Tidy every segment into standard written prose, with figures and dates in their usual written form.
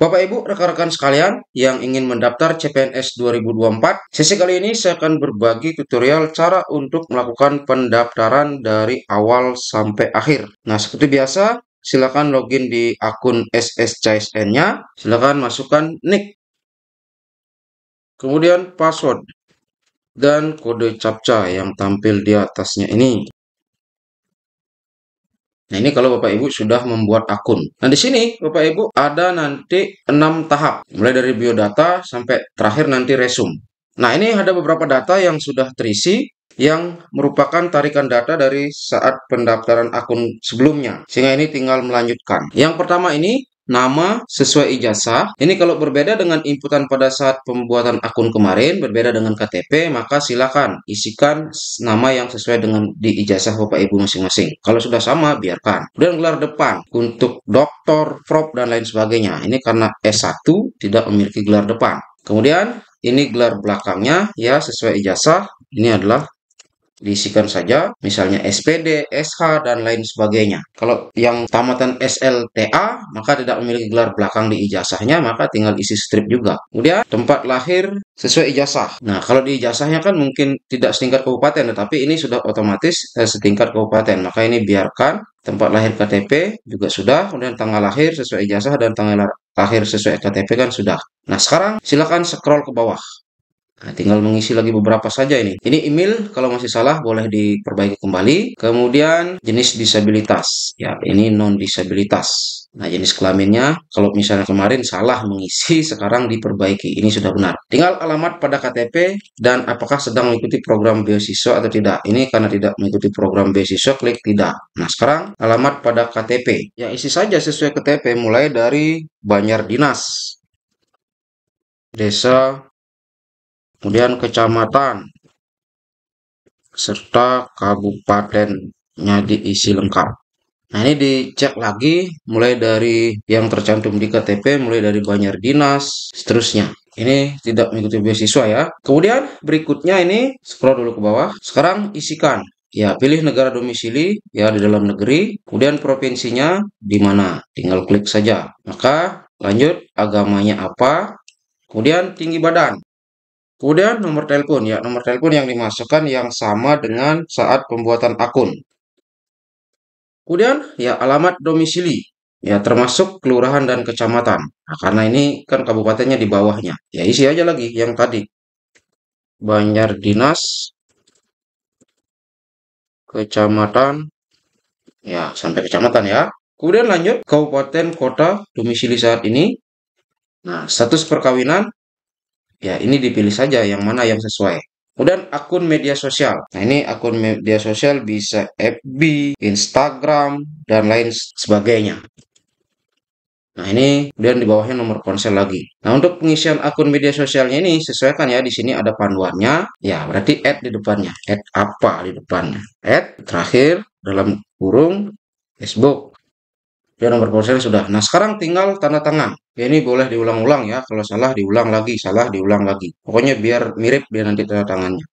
Bapak Ibu, rekan-rekan sekalian yang ingin mendaftar CPNS 2024, sesi kali ini saya akan berbagi tutorial cara untuk melakukan pendaftaran dari awal sampai akhir. Nah, seperti biasa, silakan login di akun SSCSN-nya, silakan masukkan nick, kemudian password, dan kode CAPTCHA yang tampil di atasnya ini. Nah, ini kalau Bapak Ibu sudah membuat akun. Nah, di sini Bapak Ibu ada nanti 6 tahap, mulai dari biodata sampai terakhir nanti resume. Nah, ini ada beberapa data yang sudah terisi yang merupakan tarikan data dari saat pendaftaran akun sebelumnya. Sehingga ini tinggal melanjutkan. Yang pertama ini nama sesuai ijazah. Ini kalau berbeda dengan inputan pada saat pembuatan akun kemarin, berbeda dengan KTP, maka silakan isikan nama yang sesuai dengan di ijazah Bapak Ibu masing-masing. Kalau sudah sama, biarkan. Kemudian gelar depan untuk doktor, prof, dan lain sebagainya. Ini karena S1 tidak memiliki gelar depan. Kemudian ini gelar belakangnya ya sesuai ijazah. Ini adalah diisikan saja, misalnya SPD, SH, dan lain sebagainya. Kalau yang tamatan SLTA, maka tidak memiliki gelar belakang di ijazahnya, maka tinggal isi strip juga. Kemudian, tempat lahir sesuai ijazah. Nah, kalau di ijazahnya kan mungkin tidak setingkat kabupaten, tetapi ini sudah otomatis setingkat kabupaten. Maka ini biarkan. Tempat lahir KTP juga sudah, kemudian tanggal lahir sesuai ijazah dan tanggal lahir sesuai KTP kan sudah. Nah, sekarang silakan scroll ke bawah. Nah, tinggal mengisi lagi beberapa saja ini. Ini email, kalau masih salah boleh diperbaiki kembali. Kemudian jenis disabilitas. Ya, ini non-disabilitas. Nah, jenis kelaminnya, kalau misalnya kemarin salah mengisi, sekarang diperbaiki. Ini sudah benar. Tinggal alamat pada KTP dan apakah sedang mengikuti program beasiswa atau tidak. Ini karena tidak mengikuti program beasiswa, klik tidak. Nah, sekarang alamat pada KTP. Ya, isi saja sesuai KTP, mulai dari Banjar Dinas, desa, kemudian kecamatan, serta kabupatennya diisi lengkap. Nah, ini dicek lagi mulai dari yang tercantum di KTP, mulai dari Banjar Dinas, seterusnya. Ini tidak mengikuti beasiswa ya. Kemudian berikutnya ini scroll dulu ke bawah. Sekarang isikan. Ya, pilih negara domisili ya di dalam negeri, kemudian provinsinya di mana. Tinggal klik saja. Maka lanjut agamanya apa, kemudian tinggi badan. Kemudian nomor telepon ya, nomor telepon yang dimasukkan yang sama dengan saat pembuatan akun. Kemudian ya alamat domisili ya termasuk kelurahan dan kecamatan. Nah, karena ini kan kabupatennya di bawahnya. Ya isi aja lagi yang tadi. Banjar Dinas, kecamatan, ya sampai kecamatan ya. Kemudian lanjut kabupaten kota domisili saat ini. Nah, status perkawinan ya ini dipilih saja yang mana yang sesuai. Kemudian akun media sosial. Nah, ini akun media sosial bisa FB, Instagram, dan lain sebagainya. Nah, ini kemudian di bawahnya nomor ponsel lagi. Nah, untuk pengisian akun media sosialnya ini sesuaikan ya. Di sini ada panduannya. Ya, berarti add di depannya. Add apa di depannya? Add terakhir dalam kurung Facebook. Ya, nomor ponsel sudah. Nah, sekarang tinggal tanda tangan. Ya, ini boleh diulang-ulang ya. Kalau salah diulang lagi, salah diulang lagi. Pokoknya biar mirip dia nanti tanda tangannya.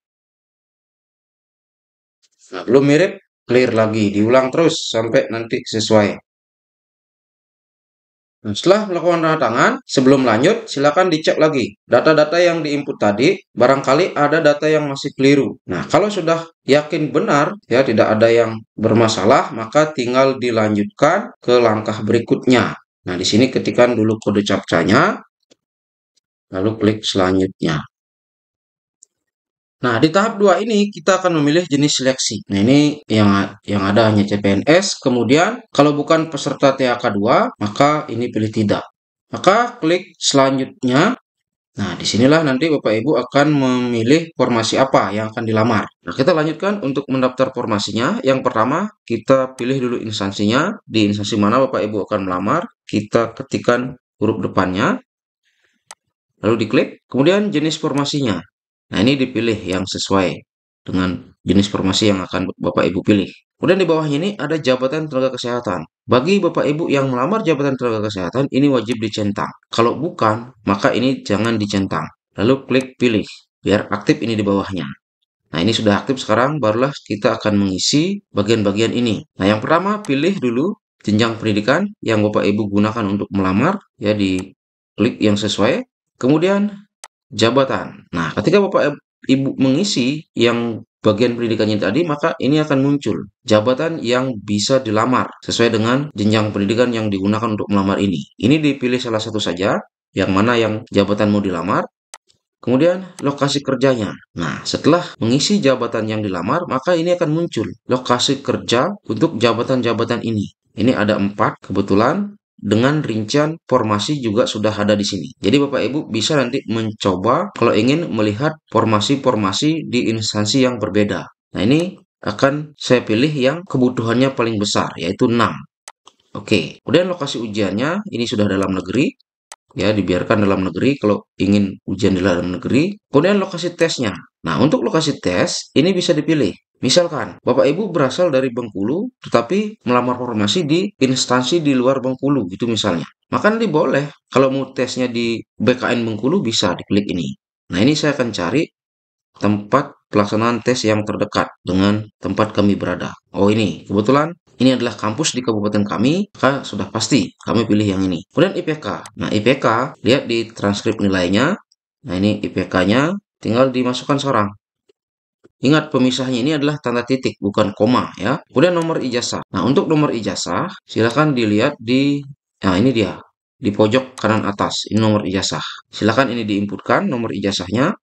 Nah, belum mirip, clear lagi. Diulang terus sampai nanti sesuai. Nah, setelah melakukan tanda tangan, sebelum lanjut, silakan dicek lagi. Data-data yang diinput tadi, barangkali ada data yang masih keliru. Nah, kalau sudah yakin benar, ya tidak ada yang bermasalah, maka tinggal dilanjutkan ke langkah berikutnya. Nah, di sini ketikkan dulu kode CAPTCHA-nya, lalu klik selanjutnya. Nah, di tahap 2 ini kita akan memilih jenis seleksi. Nah, ini yang ada hanya CPNS. Kemudian, kalau bukan peserta THK2, maka ini pilih tidak. Maka klik selanjutnya. Nah, disinilah nanti Bapak Ibu akan memilih formasi apa yang akan dilamar. Nah, kita lanjutkan untuk mendaftar formasinya. Yang pertama, kita pilih dulu instansinya. Di instansi mana Bapak Ibu akan melamar, kita ketikkan huruf depannya. Lalu diklik. Kemudian jenis formasinya. Nah, ini dipilih yang sesuai dengan jenis formasi yang akan Bapak Ibu pilih. Kemudian di bawahnya ini ada jabatan tenaga kesehatan. Bagi Bapak Ibu yang melamar jabatan tenaga kesehatan, ini wajib dicentang. Kalau bukan, maka ini jangan dicentang. Lalu klik pilih, biar aktif ini di bawahnya. Nah, ini sudah aktif sekarang, barulah kita akan mengisi bagian-bagian ini. Nah, yang pertama pilih dulu jenjang pendidikan yang Bapak Ibu gunakan untuk melamar, ya di klik yang sesuai, kemudian jabatan. Nah, ketika Bapak Ibu mengisi yang bagian pendidikannya tadi, maka ini akan muncul jabatan yang bisa dilamar sesuai dengan jenjang pendidikan yang digunakan untuk melamar ini. Ini dipilih salah satu saja, yang mana yang jabatan mau dilamar. Kemudian lokasi kerjanya. Nah, setelah mengisi jabatan yang dilamar, maka ini akan muncul lokasi kerja untuk jabatan-jabatan ini. Ini ada 4 kebetulan, dengan rincian formasi juga sudah ada di sini. Jadi Bapak Ibu bisa nanti mencoba kalau ingin melihat formasi-formasi di instansi yang berbeda. Nah, ini akan saya pilih yang kebutuhannya paling besar, yaitu 6. Oke, kemudian lokasi ujiannya ini sudah dalam negeri. Ya, dibiarkan dalam negeri kalau ingin ujian di dalam negeri. Kemudian lokasi tesnya. Nah, untuk lokasi tes, ini bisa dipilih. Misalkan, Bapak Ibu berasal dari Bengkulu, tetapi melamar formasi di instansi di luar Bengkulu, gitu misalnya. Maka nanti boleh, kalau mau tesnya di BKN Bengkulu, bisa diklik ini. Nah, ini saya akan cari tempat pelaksanaan tes yang terdekat dengan tempat kami berada. Oh, ini kebetulan ini adalah kampus di kabupaten kami, maka sudah pasti kami pilih yang ini. Kemudian IPK. Nah, IPK, lihat di transkrip nilainya. Nah, ini IPK-nya, tinggal dimasukkan seorang. Ingat, pemisahnya ini adalah tanda titik, bukan koma ya. Kemudian nomor ijazah. Nah, untuk nomor ijazah, silakan dilihat di, nah ini dia, di pojok kanan atas. Ini nomor ijazah. Silakan ini diinputkan nomor ijazahnya.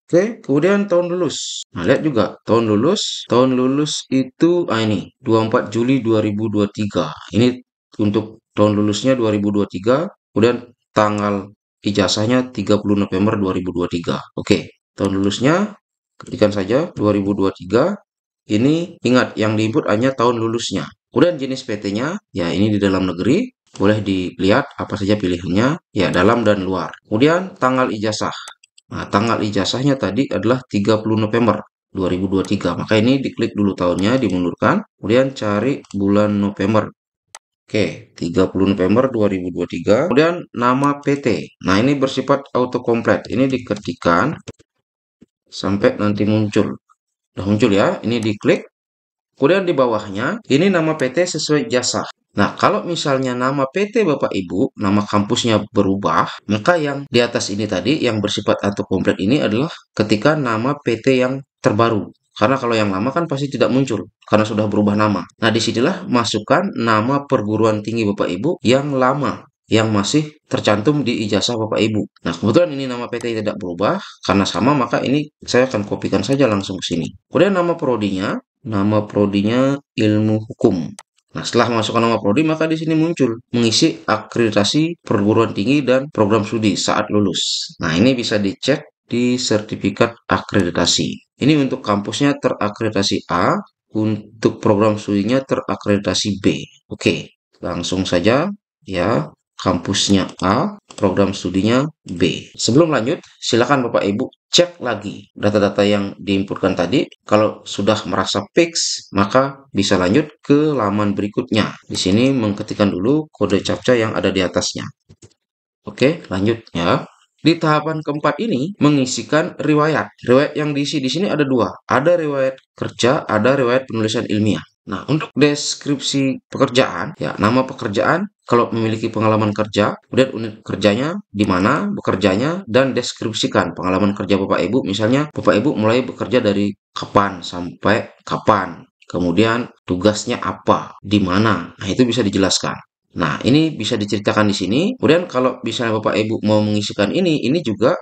Oke, kemudian tahun lulus. Nah, lihat juga tahun lulus. Tahun lulus itu ini 24 Juli 2023. Ini untuk tahun lulusnya 2023. Kemudian tanggal ijazahnya 30 November 2023. Oke, tahun lulusnya ketikkan saja 2023. Ini ingat yang diinput hanya tahun lulusnya. Kemudian jenis PT-nya, ya ini di dalam negeri. Boleh dilihat apa saja pilihannya, ya dalam dan luar. Kemudian tanggal ijazah. Nah, tanggal ijazahnya tadi adalah 30 November 2023. Maka ini diklik dulu tahunnya, dimundurkan. Kemudian cari bulan November. Oke, 30 November 2023. Kemudian nama PT. Nah, ini bersifat autocomplete. Ini diketikkan sampai nanti muncul. Udah muncul ya, ini diklik. Kemudian di bawahnya, ini nama PT sesuai jasa. Nah, kalau misalnya nama PT Bapak Ibu, nama kampusnya berubah, maka yang di atas ini tadi, yang bersifat autocomplete ini adalah ketika nama PT yang terbaru. Karena kalau yang lama kan pasti tidak muncul, karena sudah berubah nama. Nah, disinilah masukkan nama perguruan tinggi Bapak Ibu yang lama, yang masih tercantum di ijazah Bapak Ibu. Nah, kebetulan ini nama PT tidak berubah, karena sama, maka ini saya akan kopikan saja langsung ke sini. Kemudian nama prodinya ilmu hukum. Nah, setelah masukkan nama prodi, maka di sini muncul mengisi akreditasi perguruan tinggi dan program studi saat lulus. Nah, ini bisa dicek di sertifikat akreditasi. Ini untuk kampusnya terakreditasi A, untuk program studinya terakreditasi B. Oke, langsung saja ya. Kampusnya A, program studinya B. Sebelum lanjut, silakan Bapak Ibu cek lagi data-data yang diinputkan tadi. Kalau sudah merasa fix, maka bisa lanjut ke laman berikutnya. Di sini mengetikkan dulu kode CAPTCHA yang ada di atasnya. Oke, lanjut ya. Di tahapan keempat ini mengisikan riwayat. Riwayat yang diisi di sini ada 2. Ada riwayat kerja, ada riwayat penulisan ilmiah. Nah, untuk deskripsi pekerjaan, ya nama pekerjaan kalau memiliki pengalaman kerja, kemudian unit kerjanya di mana bekerjanya, dan deskripsikan pengalaman kerja Bapak Ibu. Misalnya, Bapak Ibu mulai bekerja dari kapan sampai kapan, kemudian tugasnya apa, di mana. Nah, itu bisa dijelaskan. Nah, ini bisa diceritakan di sini. Kemudian kalau misalnya Bapak Ibu mau mengisikan ini juga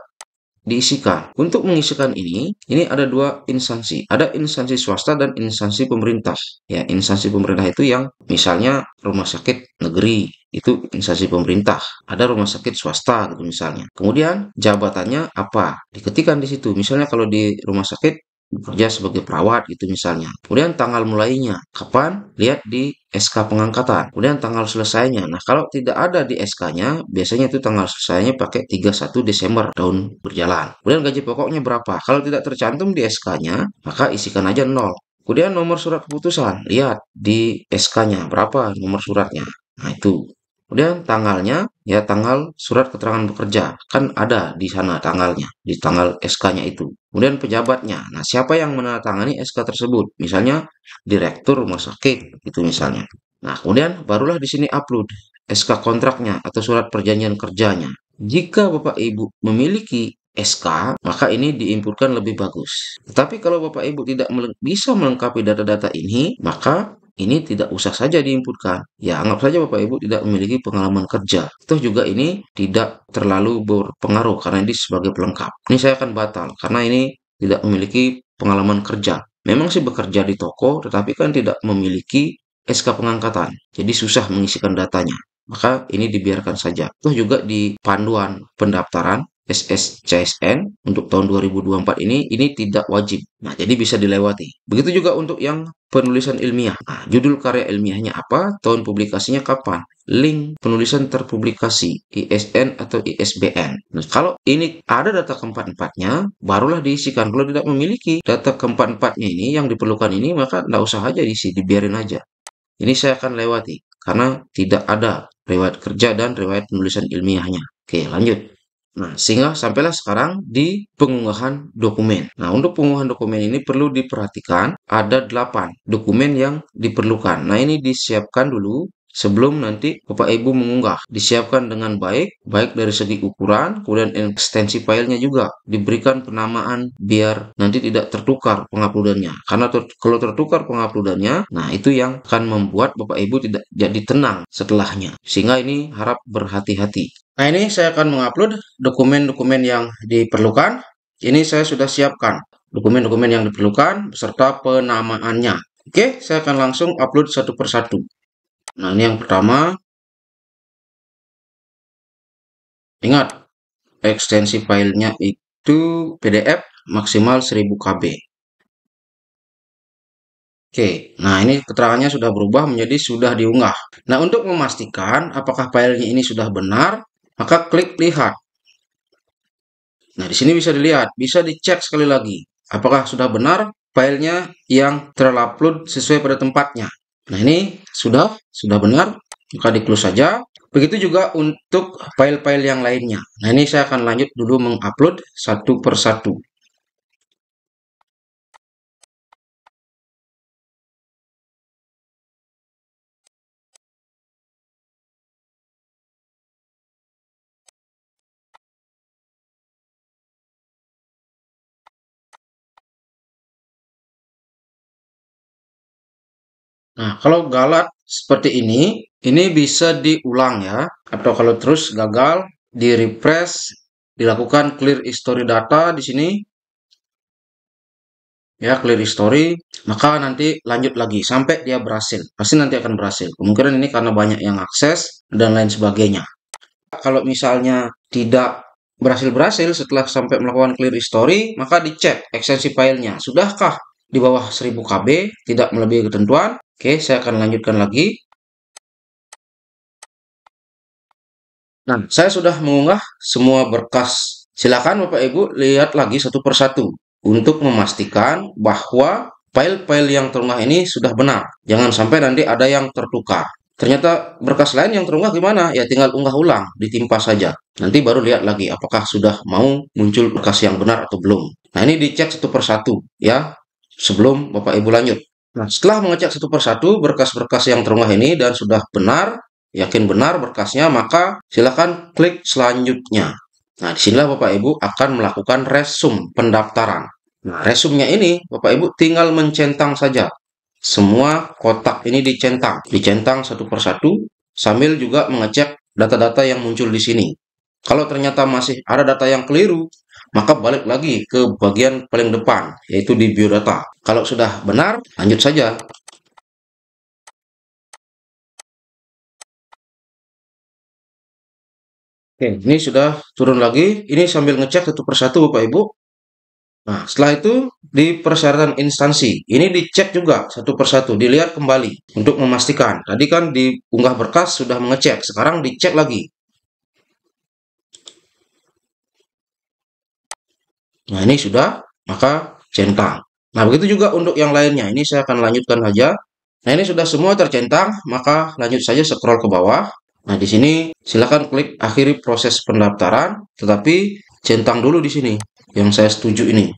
diisikan. Untuk mengisikan ini ada 2 instansi. Ada instansi swasta dan instansi pemerintah. Ya, instansi pemerintah itu yang misalnya rumah sakit negeri, itu instansi pemerintah. Ada rumah sakit swasta gitu misalnya. Kemudian jabatannya apa? Diketikkan di situ. Misalnya kalau di rumah sakit bekerja sebagai perawat gitu misalnya. Kemudian tanggal mulainya, kapan? Lihat di SK pengangkatan. Kemudian tanggal selesainya. Nah, kalau tidak ada di SK-nya, biasanya itu tanggal selesainya pakai 31 Desember tahun berjalan. Kemudian gaji pokoknya berapa? Kalau tidak tercantum di SK-nya, maka isikan aja 0. Kemudian nomor surat keputusan, lihat di SK-nya berapa nomor suratnya. Nah, itu. Kemudian tanggalnya, ya tanggal surat keterangan bekerja. Kan ada di sana tanggalnya, di tanggal SK-nya itu. Kemudian pejabatnya. Nah, siapa yang menandatangani SK tersebut? Misalnya, direktur rumah sakit, itu misalnya. Nah, kemudian barulah di sini upload SK kontraknya atau surat perjanjian kerjanya. Jika Bapak Ibu memiliki SK, maka ini diinputkan lebih bagus. Tetapi kalau Bapak Ibu tidak bisa melengkapi data-data ini, maka ini tidak usah saja diinputkan. Ya, anggap saja Bapak Ibu tidak memiliki pengalaman kerja. Toh juga ini tidak terlalu berpengaruh karena ini sebagai pelengkap. Ini saya akan batal karena ini tidak memiliki pengalaman kerja. Memang sih bekerja di toko, tetapi kan tidak memiliki SK pengangkatan. Jadi susah mengisikan datanya. Maka ini dibiarkan saja. Toh juga di panduan pendaftaran SSCSN untuk tahun 2024 ini tidak wajib. Nah, jadi bisa dilewati. Begitu juga untuk yang penulisan ilmiah. Nah, judul karya ilmiahnya apa? Tahun publikasinya kapan? Link penulisan terpublikasi, ISN atau ISBN. Nah, kalau ini ada data keempat-empatnya, barulah diisikan. Kalau tidak memiliki data keempat-empatnya ini, yang diperlukan ini, maka tidak usah aja diisi, dibiarin aja. Ini saya akan lewati karena tidak ada riwayat kerja dan riwayat penulisan ilmiahnya. Oke, lanjut. Nah, sehingga sampailah sekarang di pengunggahan dokumen. Nah, untuk pengunggahan dokumen ini perlu diperhatikan ada 8 dokumen yang diperlukan. Nah, ini disiapkan dulu sebelum nanti Bapak Ibu mengunggah. Disiapkan dengan baik, baik dari segi ukuran, kemudian ekstensi filenya juga diberikan penamaan biar nanti tidak tertukar penguploadannya. Karena kalau tertukar penguploadannya, nah itu yang akan membuat Bapak Ibu tidak jadi tenang setelahnya. Sehingga ini harap berhati-hati. Nah, ini saya akan mengupload dokumen-dokumen yang diperlukan. Ini saya sudah siapkan dokumen-dokumen yang diperlukan beserta penamaannya. Oke, saya akan langsung upload satu persatu. Nah, ini yang pertama. Ingat, ekstensi filenya itu PDF maksimal 1000 KB. Oke, nah ini keterangannya sudah berubah menjadi sudah diunggah. Nah, untuk memastikan apakah filenya ini sudah benar, maka klik lihat. Nah, di sini bisa dilihat, bisa dicek sekali lagi. Apakah sudah benar filenya yang terupload sesuai pada tempatnya. Nah, ini sudah benar. Maka di-close saja. Begitu juga untuk file-file yang lainnya. Nah, ini saya akan lanjut dulu mengupload satu persatu. Nah, kalau galat seperti ini bisa diulang ya. Atau kalau terus gagal, di-refresh, dilakukan clear history data di sini. Ya, clear history, maka nanti lanjut lagi sampai dia berhasil. Pasti nanti akan berhasil. Kemungkinan ini karena banyak yang akses dan lain sebagainya. Kalau misalnya tidak berhasil setelah sampai melakukan clear history, maka dicek ekstensi filenya. Sudahkah di bawah 1000 KB, tidak melebihi ketentuan? Oke, saya akan lanjutkan lagi. Nah, saya sudah mengunggah semua berkas. Silakan Bapak Ibu lihat lagi satu persatu untuk memastikan bahwa file-file yang terunggah ini sudah benar. Jangan sampai nanti ada yang tertukar. Ternyata berkas lain yang terunggah gimana? Ya tinggal unggah ulang, ditimpa saja. Nanti baru lihat lagi apakah sudah mau muncul berkas yang benar atau belum. Nah, ini dicek satu persatu ya, sebelum Bapak Ibu lanjut. Nah, setelah mengecek satu persatu berkas-berkas yang terunggah ini dan sudah benar, yakin benar berkasnya, maka silakan klik selanjutnya. Nah, disinilah Bapak Ibu akan melakukan resum pendaftaran. Nah, resumnya ini Bapak Ibu tinggal mencentang saja. Semua kotak ini dicentang satu persatu, sambil juga mengecek data-data yang muncul di sini. Kalau ternyata masih ada data yang keliru, maka balik lagi ke bagian paling depan, yaitu di biodata. Kalau sudah benar, lanjut saja. Oke, ini sudah turun lagi. Ini sambil ngecek satu persatu Bapak Ibu. Nah, setelah itu di persyaratan instansi, ini dicek juga satu persatu, dilihat kembali untuk memastikan. Tadi kan diunggah berkas sudah mengecek, sekarang dicek lagi. Nah, ini sudah, maka centang. Nah, begitu juga untuk yang lainnya. Ini saya akan lanjutkan saja. Nah, ini sudah semua tercentang, maka lanjut saja scroll ke bawah. Nah, di sini silakan klik akhiri proses pendaftaran, tetapi centang dulu di sini yang saya setuju ini.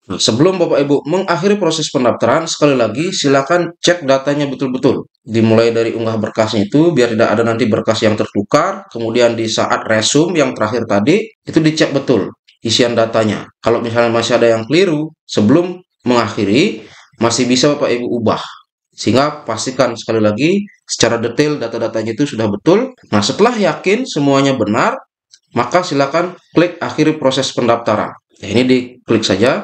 Nah, sebelum Bapak Ibu mengakhiri proses pendaftaran, sekali lagi silakan cek datanya betul-betul. Dimulai dari unggah berkasnya itu, biar tidak ada nanti berkas yang tertukar. Kemudian di saat resume yang terakhir tadi, itu dicek betul isian datanya. Kalau misalnya masih ada yang keliru, sebelum mengakhiri, masih bisa Bapak Ibu ubah. Sehingga pastikan sekali lagi secara detail data-datanya itu sudah betul. Nah, setelah yakin semuanya benar, maka silakan klik akhiri proses pendaftaran. Nah, ini diklik saja.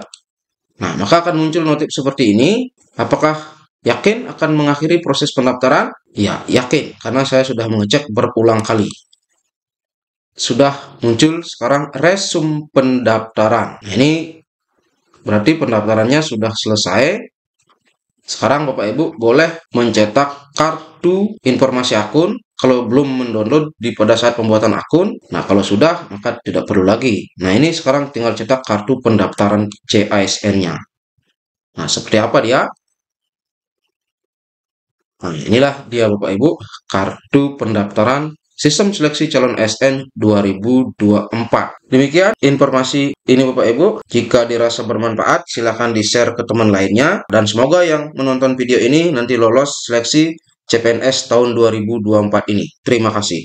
Nah, maka akan muncul notif seperti ini. Apakah yakin akan mengakhiri proses pendaftaran? Ya, yakin, karena saya sudah mengecek berulang kali. Sudah muncul sekarang resume pendaftaran. Nah, ini berarti pendaftarannya sudah selesai. Sekarang Bapak Ibu boleh mencetak kartu informasi akun. Kalau belum mendownload pada saat pembuatan akun, nah kalau sudah maka tidak perlu lagi. Nah, ini sekarang tinggal cetak kartu pendaftaran CASN-nya. Nah, seperti apa dia? Nah, inilah dia Bapak Ibu, kartu pendaftaran Sistem Seleksi Calon ASN 2024. Demikian informasi ini Bapak Ibu. Jika dirasa bermanfaat, silakan di-share ke teman lainnya. Dan semoga yang menonton video ini nanti lolos seleksi CPNS tahun 2024 ini. Terima kasih.